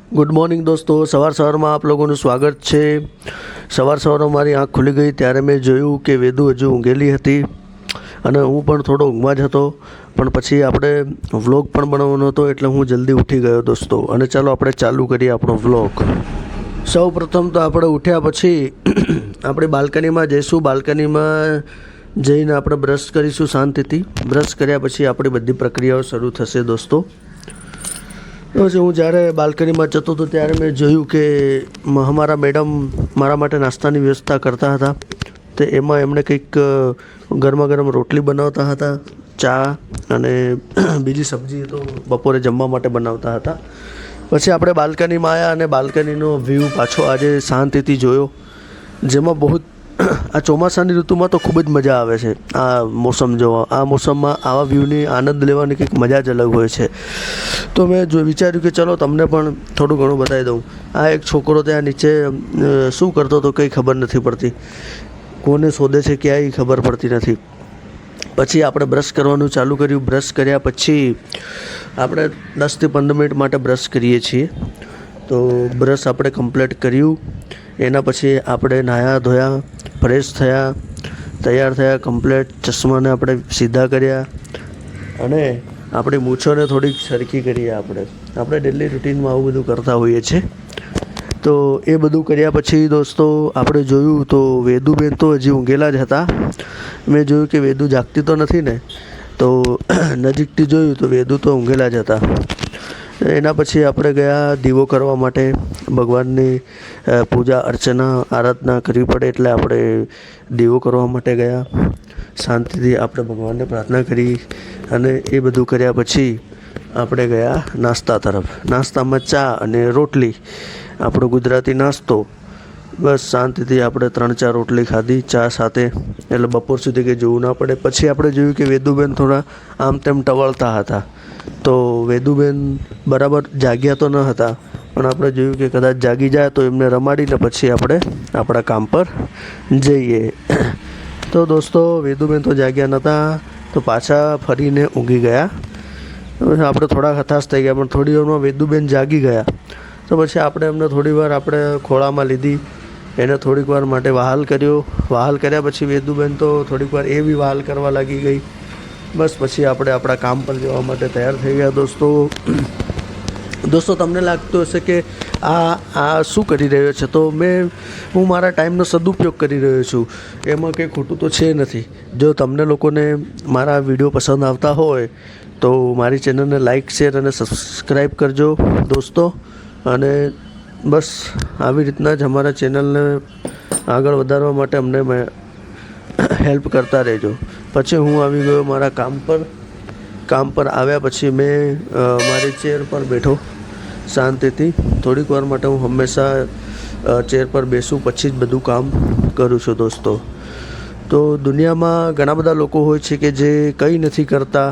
Good morning दोस्तों, सवार में आप लोगों स्वागत है। सवार मारी आँख खुली गई त्यारे मैं जोयुं कि वेदू हजू ઊંઘેલી હતી અને હું પણ થોડો ઊંઘમાં જ હતો, પણ પછી આપણે વ્લોગ પણ બનાવવાનો હતો એટલે હું જલ્દી ઉઠી ગયો દોસ્તો। અને ચાલો આપણે ચાલુ કરીએ આપણો વ્લોગ। સૌ પ્રથમ તો આપણે ઉઠ્યા પછી આપણે બાલ્કનીમાં જઈશું। બાલ્કનીમાં જઈને આપણે બ્રશ કરીશું શાંતિથી। બ્રશ કર્યા પછી આપણી બધી પ્રક્રિયાઓ શરૂ થશે દોસ્તો। પછી હું જ્યારે બાલ્કનીમાં જતો હતો ત્યારે મેં જોયું કે અમારા મેડમ મારા માટે નાસ્તાની વ્યવસ્થા કરતા હતા। તો એમાં એમણે કંઈક ગરમા ગરમ રોટલી બનાવતા હતા, ચા અને બીજી સબ્જી તો બપોરે જમવા માટે બનાવતા હતા। પછી આપણે બાલ્કનીમાં આવ્યા અને બાલ્કનીનો વ્યૂ પાછો આજે શાંતિથી જોયો, જેમાં બહુ આ ચોમાસાની ઋતુમાં તો ખૂબ જ મજા આવે છે આ મોસમ જોવા। આ મોસમમાં આવા વ્યૂની આનંદ લેવાની કંઈક મજા જ અલગ હોય છે। તો મેં વિચાર્યું કે ચલો તમને પણ થોડું ઘણું બતાવી દઉં। આ એક છોકરો ત્યાં નીચે શું કરતો હતો કંઈ ખબર નથી પડતી, કોને શોધે છે ક્યાંય ખબર પડતી નથી। પછી આપણે બ્રશ કરવાનું ચાલુ કર્યું। બ્રશ કર્યા પછી આપણે 10થી 15 મિનિટ માટે બ્રશ કરીએ છીએ। તો બ્રશ આપણે કમ્પ્લીટ કર્યું। એના પછી આપણે નાહ્યા ધોયા, ફ્રેશ થયા, તૈયાર થયા કમ્પ્લીટ। ચશ્માને આપણે સીધા કર્યા અને આપણી મૂછોને થોડીક સરખી કરીએ। આપણે ડેલી રૂટીનમાં આવું બધું કરતા હોઈએ છીએ। તો એ બધું કર્યા પછી દોસ્તો આપણે જોયું તો વેદુબેન તો હજી ઊંઘેલા જ હતા। મેં જોયું કે વેદુ જાગતી તો નથી ને, તો નજીકથી જોયું તો વેદુ તો ઊંઘેલા જ હતા। એના પછી આપણે ગયા દીવો કરવા માટે। ભગવાનની પૂજા અર્ચના આરાધના કરવી પડે એટલે આપણે દીવો કરવા માટે ગયા। શાંતિથી આપણે ભગવાનને પ્રાર્થના કરી અને એ બધું કર્યા પછી આપણે ગયા નાસ્તા તરફ। નાસ્તામાં ચા અને રોટલી, આપણો ગુજરાતી નાસ્તો। બસ શાંતિથી આપણે 3-4 રોટલી ખાધી ચા સાથે, એટલે બપોર સુધી કંઈ જોવું ના પડે। પછી આપણે જોયું કે વેદુબેન થોડા આમ તેમ ટવળતા હતા। તો વેદુબેન બરાબર જાગ્યા તો ન હતા, પણ આપણે જોયું કે કદાચ જાગી જાય તો એમને રમાડીને પછી આપણે આપણા કામ પર જઈએ। તો દોસ્તો વેદુબેન તો જાગ્યા નહોતા, તો પાછા ફરીને ઊંઘી ગયા। આપણે થોડા હતાશ થઈ ગયા, પણ થોડી વારમાં વેદુબેન જાગી ગયા। તો પછી આપણે એમને થોડી વાર આપણે ખોળામાં લીધી, એને થોડીક વાર માટે વહાલ કર્યો। વહાલ કર્યા પછી વેદુબેન તો થોડીક વાર એ બી વહાલ કરવા લાગી ગઈ। બસ પછી આપણે આપણા કામ પર જવા માટે તૈયાર થઈ ગયા દોસ્તો। તમને લાગતું હશે કે આ શું કરી રહ્યો છે, તો હું મારા ટાઈમનો સદુપયોગ કરી રહ્યો છું, એમાં કંઈ ખોટું તો છે નથી। જો તમને લોકોને મારા વિડીયો પસંદ આવતા હોય તો મારી ચેનલને લાઇક, શેર અને સબસ્ક્રાઈબ કરજો દોસ્તો। અને બસ આવી રીતના જ અમારા ચેનલને આગળ વધારવા માટે અમને હેલ્પ કરતા રહેજો। પછી હું આવી ગયો મારા કામ પર। કામ પર આવ્યા પછી મેં મારી ચેર પર બેઠો શાંતિથી। થોડીક વાર માટે હું હંમેશા ચેર પર બેસું પછી જ બધું કામ કરું છું દોસ્તો। તો દુનિયામાં ઘણા બધા લોકો હોય છે કે જે કંઈ નથી કરતા,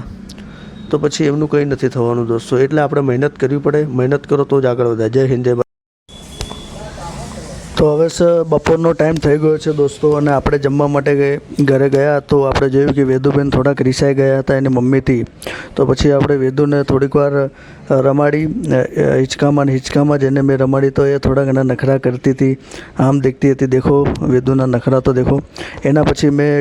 તો પછી એમનું કંઈ નથી થવાનું દોસ્તો। એટલે આપણે મહેનત કરવી પડે। મહેનત કરો તો જ આગળ વધાય। જય હિન્દ, જય ભારત। તો હવે બપોરનો ટાઈમ થઈ ગયો છે દોસ્તો, અને આપણે જમવા માટે ઘરે ગયા તો આપણે જોયું કે વેદુબેન થોડાક રિસાઈ ગયા હતા એની મમ્મીથી। તો પછી આપણે વેદુને થોડીક વાર રમાડી, હિંચકામાં જેને મેં રમાડી તો એ થોડા ઘણા નખરા કરતી હતી, આમ દેખતી હતી। દેખો વેદુના નખરા તો દેખો। એના પછી મેં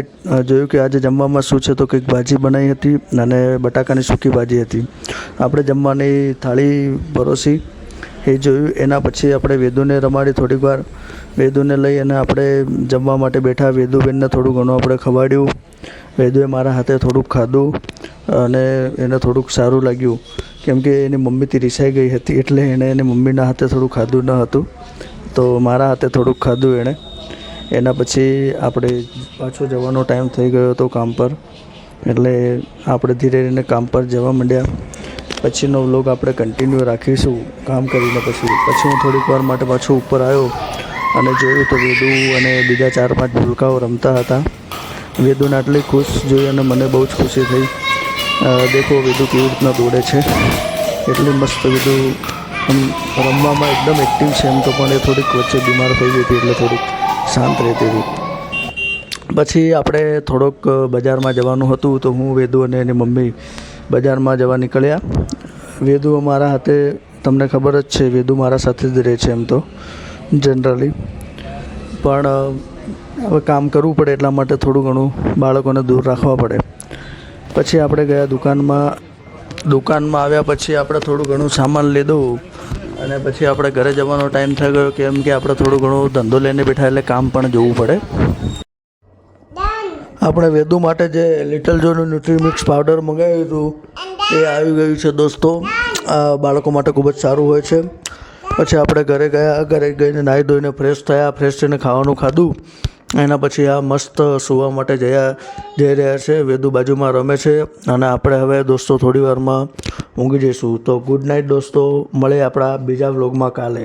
જોયું કે આજે જમવામાં શું છે, તો કંઈક ભાજી બનાવી હતી અને બટાકાની સૂકી ભાજી હતી। આપણે જમવાની થાળી પરોસી એ જોયું। એના પછી આપણે વેદુને રમાડી થોડીક વાર, વેદુને લઈ અને આપણે જમવા માટે બેઠા। વેદુબેનને થોડું ઘણું આપણે ખવડાવ્યું। વેદુએ મારા હાથે થોડુંક ખાધું અને એને થોડુંક સારું લાગ્યું, કેમ કે એની મમ્મીથી રિસાઈ ગઈ હતી એટલે એણે એની મમ્મીના હાથે થોડું ખાધું ન હતું, તો મારા હાથે થોડુંક ખાધું એણે। એના પછી આપણે પાછો જવાનો ટાઈમ થઈ ગયો હતો કામ પર, એટલે આપણે ધીરે ધીરે કામ પર જવા માંડ્યા। પછીનો વ્લોગ આપણે કન્ટિન્યુ રાખીશું કામ કરીને। પછી હું થોડીક વાર માટે પાછો ઉપર આવ્યો અને જોયું તો વેદુ અને બીજા 4-5 ભૂલકાઓ રમતા હતા। વેદુને આટલી ખુશ જોઈ અને મને બહુ જ ખુશી થઈ। દેખો વેદુ કેવી રીતના દોડે છે, એટલી મસ્ત વેદુ રમવામાં એકદમ એક્ટિવ છે। એમ તો પણ એ થોડીક વચ્ચે બીમાર થઈ ગઈ હતી એટલે થોડીક શાંત રહેતી હતી। પછી આપણે થોડોક બજારમાં જવાનું હતું, તો હું, વેદુ અને એની મમ્મી બજારમાં જવા નીકળ્યા। વેદુ અમારા હાથે તમને ખબર જ છે વેદુ મારા સાથે જ રહે છે એમ તો જનરલી, પણ હવે કામ કરવું પડે એટલા માટે થોડું ઘણું બાળકોને દૂર રાખવા પડે. પછી આપણે ગયા દુકાનમાં આવ્યા પછી આપણે થોડું ઘણું સામાન લીધું અને પછી આપણે ઘરે જવાનો ટાઈમ થઈ ગયો, કેમ કે આપણે થોડું ઘણું ધંધો લઈને બેઠા એટલે કામ પણ જોવું પડે. આપણે વેદુ માટે જે લિટલ જોનું ન્યુટ્રીમિક્સ પાવડર મંગાવ્યું હતું એ આવી ગયું છે દોસ્તો. આ બાળકો માટે ખૂબ જ સારું હોય છે. પછી આપણે ઘરે ગયા, ઘરે ગઈને નાહી ધોઈને ફ્રેશ થયા, ફ્રેશ થઈને ખાવાનું ખાધું. એના પછી આ મસ્ત સૂવા માટે જઈ રહ્યા છે. વેદુ બાજુમાં રમે છે અને આપણે હવે દોસ્તો થોડી વારમાં ઊંઘી જઈશું. તો ગુડ નાઇટ દોસ્તો, મળે આપણા બીજા વ્લોગમાં કાલે.